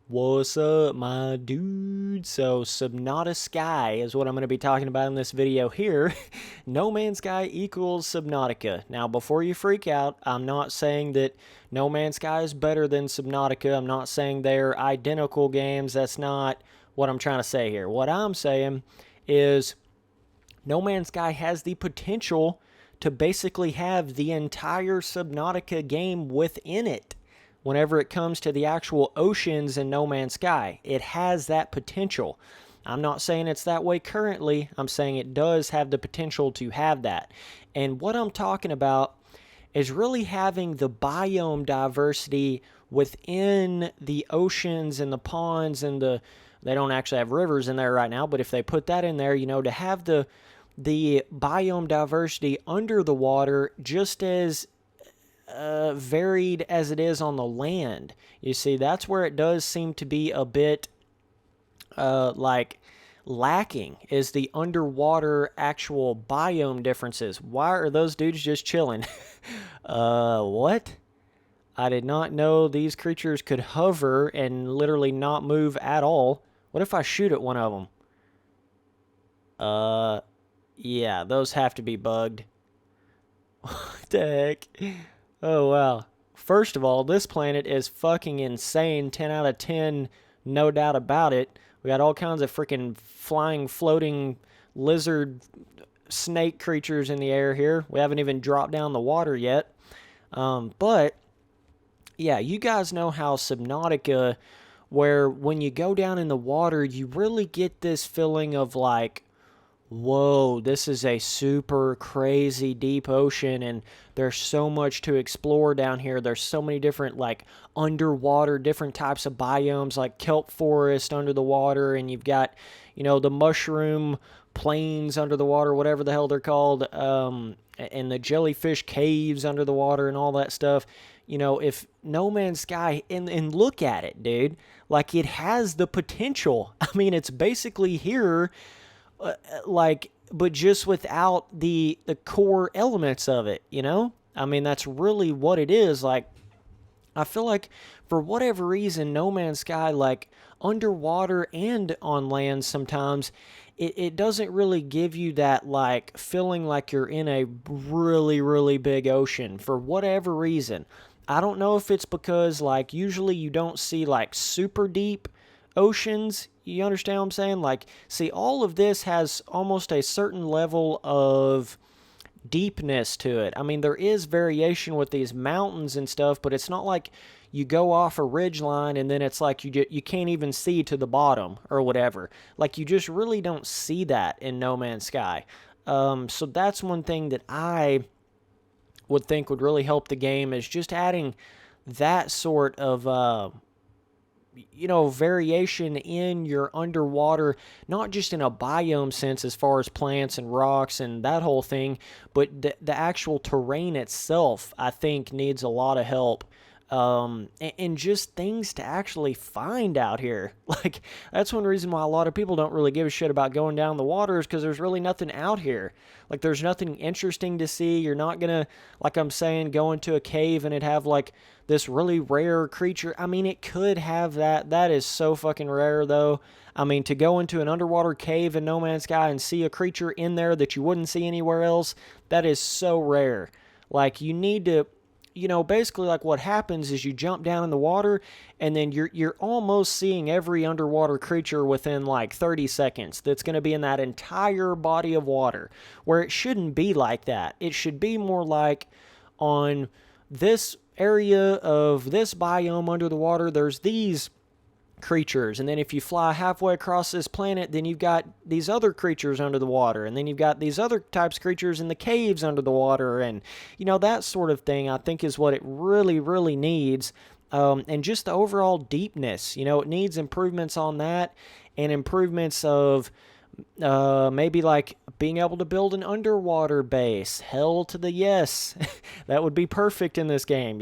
What's up, my dude? So, Subnautica Sky is what I'm going to be talking about in this video here. No Man's Sky equals Subnautica. Now, before you freak out, I'm not saying that No Man's Sky is better than Subnautica. I'm not saying they're identical games. That's not what I'm trying to say here. What I'm saying is No Man's Sky has the potential to basically have the entire Subnautica game within it whenever it comes to the actual oceans in No Man's Sky. It has that potential. I'm not saying it's that way currently. I'm saying it does have the potential to have that. And what I'm talking about is really having the biome diversity within the oceans and the ponds and they don't actually have rivers in there right now, but if they put that in there, to have the biome diversity under the water just as varied as it is on the land. You see, that's where it does seem to be a bit like lacking, is the underwater actual biome differences. Why are those dudes just chilling? What? I did not know these creatures could hover and literally not move at all. What if I shoot at one of them? Yeah, those have to be bugged. What the heck? Oh, wow. First of all, this planet is fucking insane. 10 out of 10, no doubt about it. We got all kinds of freaking flying, floating lizard, snake creatures in the air here. We haven't even dropped down the water yet. But, yeah, you guys know how Subnautica, where when you go down in the water, you really get this feeling of like, whoa, this is a super crazy deep ocean and there's so much to explore down here. There's so many different like underwater, different types of biomes like kelp forest under the water, and you've got, the mushroom plains under the water, whatever the hell they're called, and the jellyfish caves under the water and all that stuff. If No Man's Sky, and look at it, dude, like it has the potential. I mean, it's basically here, but just without the core elements of it, I mean, that's really what it is. Like, I feel like for whatever reason, No Man's Sky, like underwater and on land sometimes, it doesn't really give you that like feeling like you're in a really, really big ocean for whatever reason. I don't know if it's because like usually you don't see like super deep oceans. You understand what I'm saying? Like, see, all of this has almost a certain level of deepness to it. I mean, there is variation with these mountains and stuff, but it's not like you go off a ridge line and then it's like you can't even see to the bottom or whatever. Like, you just really don't see that in No Man's Sky. So that's one thing that I would think would really help the game, is just adding that sort of variation in your underwater, not just in a biome sense as far as plants and rocks and that whole thing, but the actual terrain itself, I think, needs a lot of help. And just things to actually find out here. Like, that's one reason why a lot of people don't really give a shit about going down the water, is because there's really nothing out here. Like, there's nothing interesting to see. You're not gonna, like I'm saying, go into a cave and it have like this really rare creature. I mean, it could have that. That is so fucking rare, though. I mean, to go into an underwater cave in No Man's Sky and see a creature in there that you wouldn't see anywhere else, that is so rare. Like, you need to, basically, like, what happens is you jump down in the water and then you're almost seeing every underwater creature within like 30 seconds that's going to be in that entire body of water, where it shouldn't be like that. It should be more like, on this area of this biome under the water, there's these creatures, and then if you fly halfway across this planet, then you've got these other creatures under the water, and then you've got these other types of creatures in the caves under the water, and that sort of thing, I think, is what it really, really needs. And just the overall deepness, it needs improvements on that, and improvements of maybe like being able to build an underwater base. Hell to the yes. That would be perfect in this game,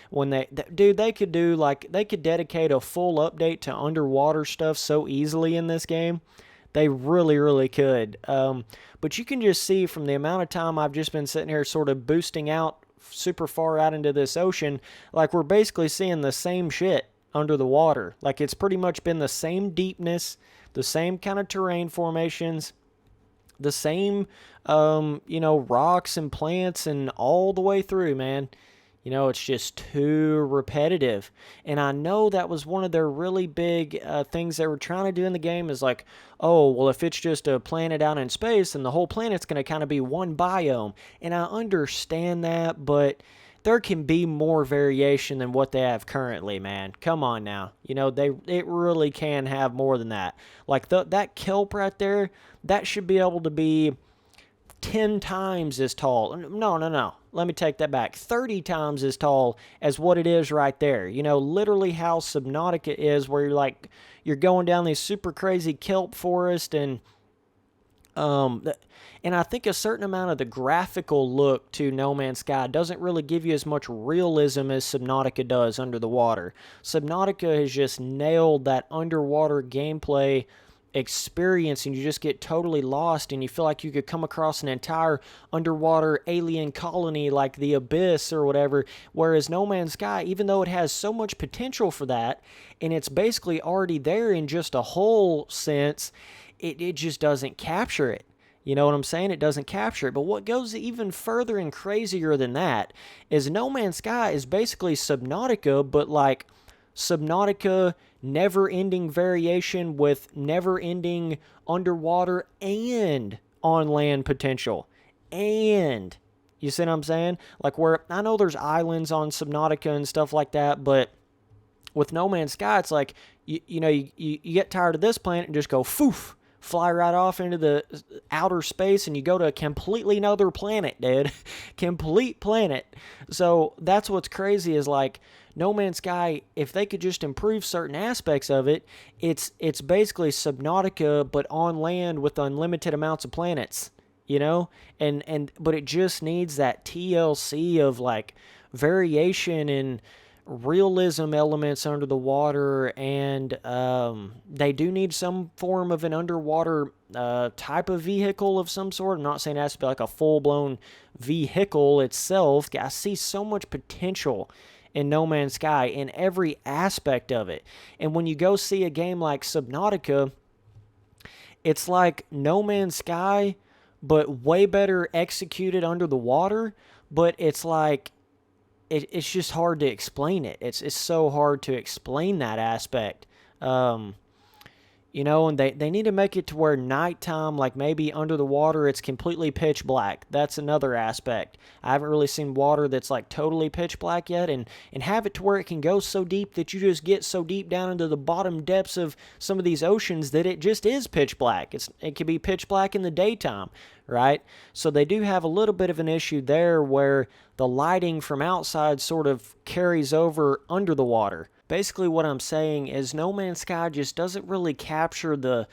when they could dedicate a full update to underwater stuff so easily in this game. They really, really could. But you can just see from the amount of time I've just been sitting here sort of boosting out super far out into this ocean, like, we're basically seeing the same shit. under the water. Like, it's pretty much been the same deepness, the same kind of terrain formations, the same, rocks and plants and all the way through, man. It's just too repetitive. And I know that was one of their really big things they were trying to do in the game is like, oh, well, if it's just a planet out in space, then the whole planet's going to kind of be one biome. And I understand that, but there can be more variation than what they have currently, man. Come on now. It really can have more than that. Like that kelp right there, that should be able to be 10 times as tall. No. Let me take that back. 30 times as tall as what it is right there. Literally how Subnautica is, where you're going down this super crazy kelp forest, and I think a certain amount of the graphical look to No Man's Sky doesn't really give you as much realism as Subnautica does under the water. Subnautica has just nailed that underwater gameplay experience, and you just get totally lost, and you feel like you could come across an entire underwater alien colony like the Abyss or whatever, whereas No Man's Sky, even though it has so much potential for that, and it's basically already there in just a whole sense, it just doesn't capture it. You know what I'm saying? It doesn't capture it. But what goes even further and crazier than that is No Man's Sky is basically Subnautica, but like Subnautica never-ending variation with never-ending underwater and on-land potential. And, you see what I'm saying? Like, where, I know there's islands on Subnautica and stuff like that, but with No Man's Sky, it's like, you get tired of this planet and just go, foof, fly right off into the outer space, and you go to a completely another planet, dude. Complete planet. So that's what's crazy is like No Man's Sky, if they could just improve certain aspects of it, it's basically Subnautica but on land with unlimited amounts of planets, but it just needs that TLC of like variation and realism elements under the water, and they do need some form of an underwater type of vehicle of some sort. I'm not saying it has to be like a full-blown vehicle itself. I see so much potential in No Man's Sky in every aspect of it. And when you go see a game like Subnautica, it's like No Man's Sky, but way better executed under the water, but it's like it's just hard to explain it. It's so hard to explain that aspect. And they need to make it to where nighttime, like maybe under the water, it's completely pitch black. That's another aspect. I haven't really seen water that's like totally pitch black yet, and have it to where it can go so deep that you just get so deep down into the bottom depths of some of these oceans that it just is pitch black. It can be pitch black in the daytime, right? So they do have a little bit of an issue there where the lighting from outside sort of carries over under the water. Basically what I'm saying is No Man's Sky just doesn't really capture the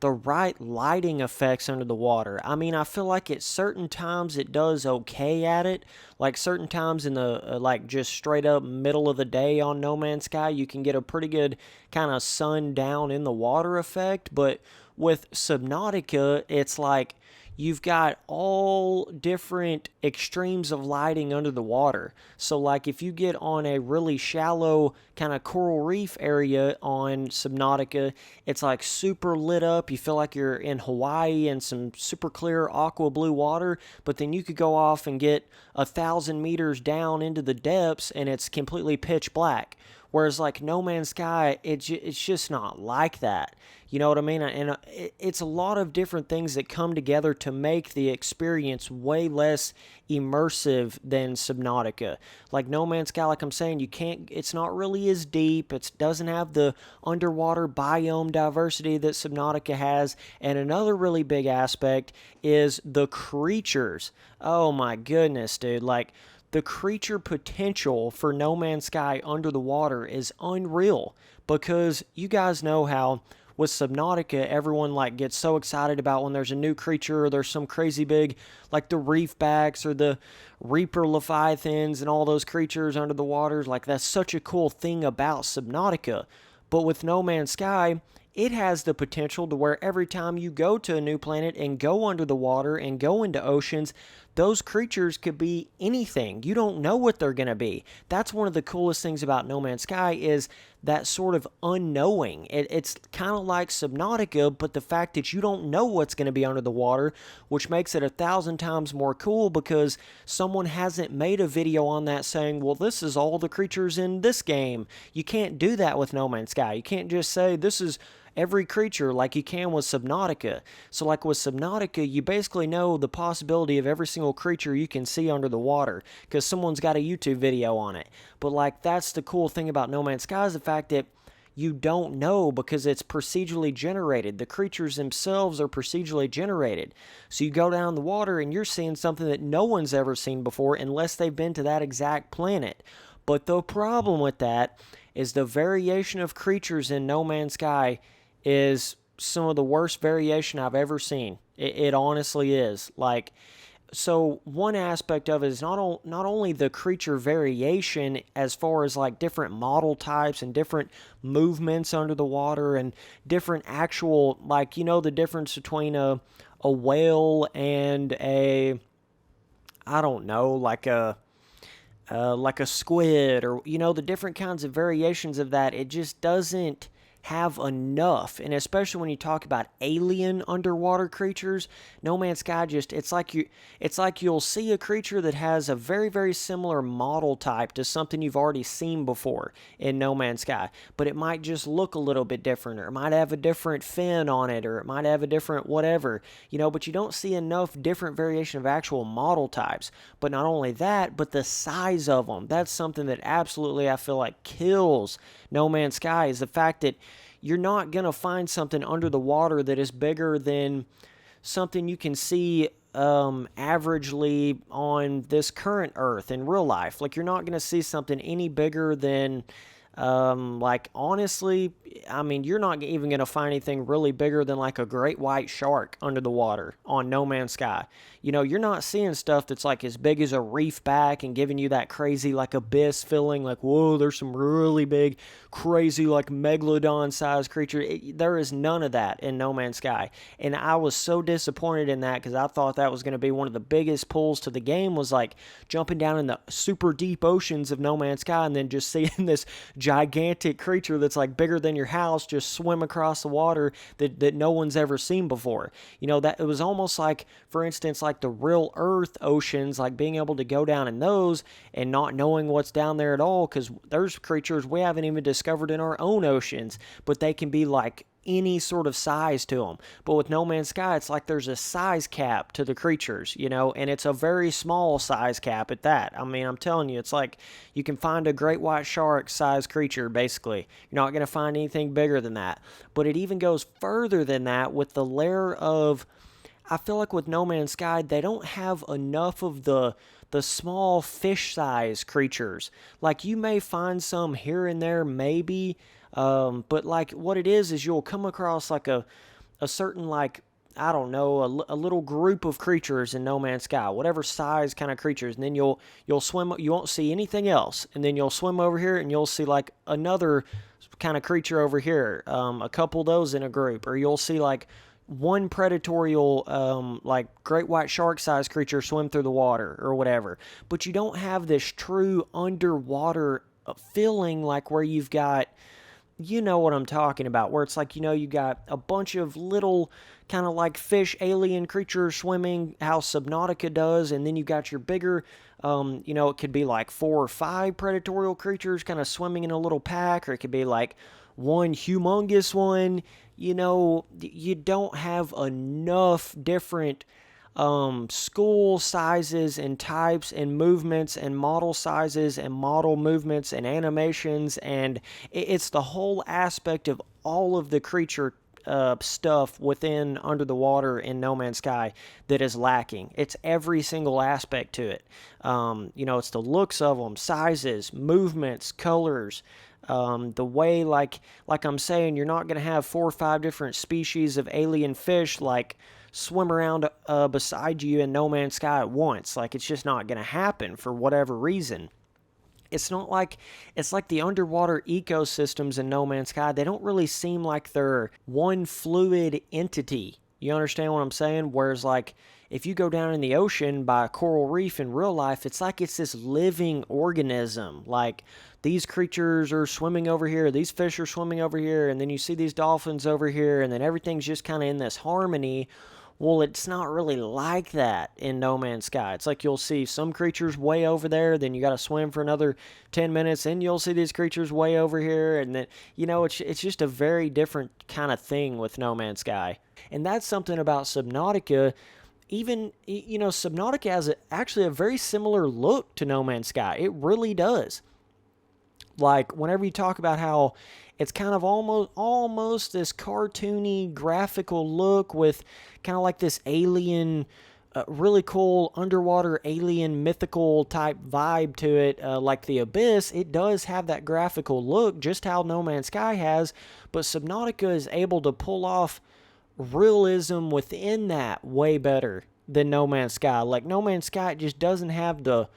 right lighting effects under the water. I mean, I feel like at certain times it does okay at it. Like certain times in the, just straight up middle of the day on No Man's Sky, you can get a pretty good kind of sun down in the water effect. But with Subnautica, it's like you've got all different extremes of lighting under the water. So like if you get on a really shallow kind of coral reef area on Subnautica, it's like super lit up. You feel like you're in Hawaii in some super clear aqua blue water, but then you could go off and get 1,000 meters down into the depths and it's completely pitch black. Whereas like No Man's Sky, it's just not like that. You know what I mean? And it's a lot of different things that come together to make the experience way less immersive than Subnautica. Like No Man's Sky, like I'm saying, it's not really as deep. It doesn't have the underwater biome diversity that Subnautica has. And another really big aspect is the creatures. Oh my goodness, dude. Like, the creature potential for No Man's Sky under the water is unreal, because you guys know how with Subnautica, everyone gets so excited about when there's a new creature or there's some crazy big, like the reefbacks or the Reaper Leviathans and all those creatures under the waters. Like, that's such a cool thing about Subnautica. But with No Man's Sky, it has the potential to where every time you go to a new planet and go under the water and go into oceans, those creatures could be anything. You don't know what they're going to be. That's one of the coolest things about No Man's Sky is that sort of unknowing. It's kind of like Subnautica, but the fact that you don't know what's going to be under the water, which makes it 1,000 times more cool because someone hasn't made a video on that saying, well, this is all the creatures in this game. You can't do that with No Man's Sky. You can't just say this is every creature like you can with Subnautica. So like with Subnautica, you basically know the possibility of every single creature you can see under the water because someone's got a YouTube video on it. But like that's the cool thing about No Man's Sky is the fact that you don't know because it's procedurally generated. The creatures themselves are procedurally generated. So you go down the water and you're seeing something that no one's ever seen before unless they've been to that exact planet. But the problem with that is the variation of creatures in No Man's Sky is some of the worst variation I've ever seen. It honestly is. Like, so one aspect of it is not only the creature variation as far as like different model types and different movements under the water and different actual, like, you know, the difference between a whale and a, I don't know, like a squid, or, you know, the different kinds of variations of that. It just doesn't have enough. And especially when you talk about alien underwater creatures, No Man's Sky just, it's like you'll see a creature that has a very, very similar model type to something you've already seen before in No Man's Sky, but it might just look a little bit different, or it might have a different fin on it, or it might have a different whatever, you know, but you don't see enough different variation of actual model types. But not only that, but the size of them. That's something that absolutely I feel like kills No Man's Sky, is the fact that you're not going to find something under the water that is bigger than something you can see averagely on this current Earth in real life. Like, you're not going to see something any bigger than, like, honestly, I mean, you're not even going to find anything really bigger than like a great white shark under the water on No Man's Sky. You know, you're not seeing stuff that's like as big as a reef back and giving you that crazy like abyss feeling, like, whoa, there's some really big, crazy like megalodon-sized creature. There is none of that in No Man's Sky. And I was so disappointed in that because I thought that was going to be one of the biggest pulls to the game, was like jumping down in the super deep oceans of No Man's Sky and then just seeing this gigantic creature that's like bigger than your house just swim across the water that no one's ever seen before. You know, that it was almost like, for instance, like the real Earth oceans, like being able to go down in those and not knowing what's down there at all, because there's creatures we haven't even discovered in our own oceans, but they can be like any sort of size to them. But with No Man's Sky, it's like there's a size cap to the creatures, you know, and it's a very small size cap at that. I mean, I'm telling you, it's like you can find a great white shark size creature, basically. You're not going to find anything bigger than that. But it even goes further than that with the layer of, I feel like with No Man's Sky, they don't have enough of the small fish size creatures. Like, you may find some here and there, maybe, but like what it is you'll come across like a certain, like, I don't know, a little group of creatures in No Man's Sky, whatever size kind of creatures, and then you'll swim, you won't see anything else, and then you'll swim over here and you'll see like another kind of creature over here, a couple of those in a group, or you'll see like one predatorial, like great white shark sized creature swim through the water or whatever. But you don't have this true underwater feeling, like where you've got, you know what I'm talking about, where it's like, you know, you got a bunch of little kind of like fish alien creatures swimming, how Subnautica does, and then you got your bigger, you know, it could be like 4 or 5 predatorial creatures kind of swimming in a little pack, or it could be like one humongous one. You know, you don't have enough different school sizes and types and movements and model sizes and model movements and animations, and it's the whole aspect of all of the creature stuff within under the water in No Man's Sky that is lacking. It's every single aspect to it. You know, it's the looks of them, sizes, movements, colors. The way, like I'm saying, you're not going to have 4 or 5 different species of alien fish like swim around beside you in No Man's Sky at once. Like, it's just not going to happen for whatever reason. It's not like, it's like the underwater ecosystems in No Man's Sky, they don't really seem like they're one fluid entity. You understand what I'm saying? Whereas, like, if you go down in the ocean by a coral reef in real life, it's like it's this living organism. Like, these creatures are swimming over here, these fish are swimming over here, and then you see these dolphins over here, and then everything's just kind of in this harmony. Well, it's not really like that in No Man's Sky. It's like you'll see some creatures way over there, then you got to swim for another 10 minutes, and you'll see these creatures way over here, and then, it's just a very different kind of thing with No Man's Sky. And that's something about Subnautica. Even, Subnautica has actually a very similar look to No Man's Sky. It really does. Like, whenever you talk about how it's kind of almost this cartoony graphical look with kind of like this alien, really cool underwater alien mythical type vibe to it, like the Abyss. It does have that graphical look, just how No Man's Sky has, but Subnautica is able to pull off realism within that way better than No Man's Sky. Like, No Man's Sky just doesn't have the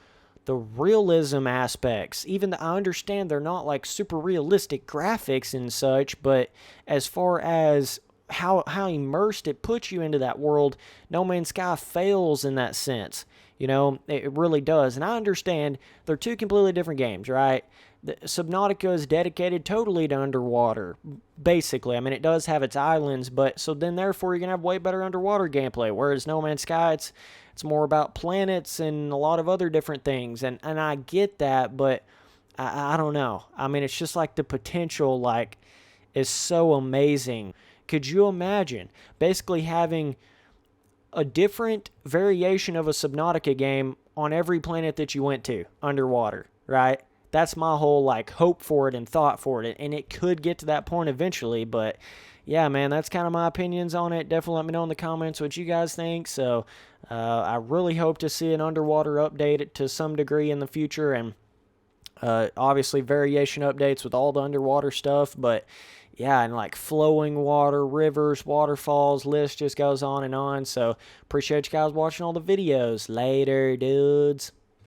realism aspects. Even I understand they're not like super realistic graphics and such, but as far as how immersed it puts you into that world, No Man's Sky fails in that sense. It really does. And I understand they're two completely different games, right? Subnautica is dedicated totally to underwater, basically. I mean, it does have its islands, but so then therefore you're going to have way better underwater gameplay, whereas No Man's Sky, it's more about planets and a lot of other different things, and I get that, but I don't know. I mean, it's just like the potential, like, is so amazing. Could you imagine basically having a different variation of a Subnautica game on every planet that you went to underwater, right? That's my whole, like, hope for it and thought for it, and it could get to that point eventually, but yeah, man, that's kind of my opinions on it. Definitely let me know in the comments what you guys think. So I really hope to see an underwater update to some degree in the future, and obviously variation updates with all the underwater stuff. But yeah, and like flowing water, rivers, waterfalls, list just goes on and on. So appreciate you guys watching all the videos. Later, dudes.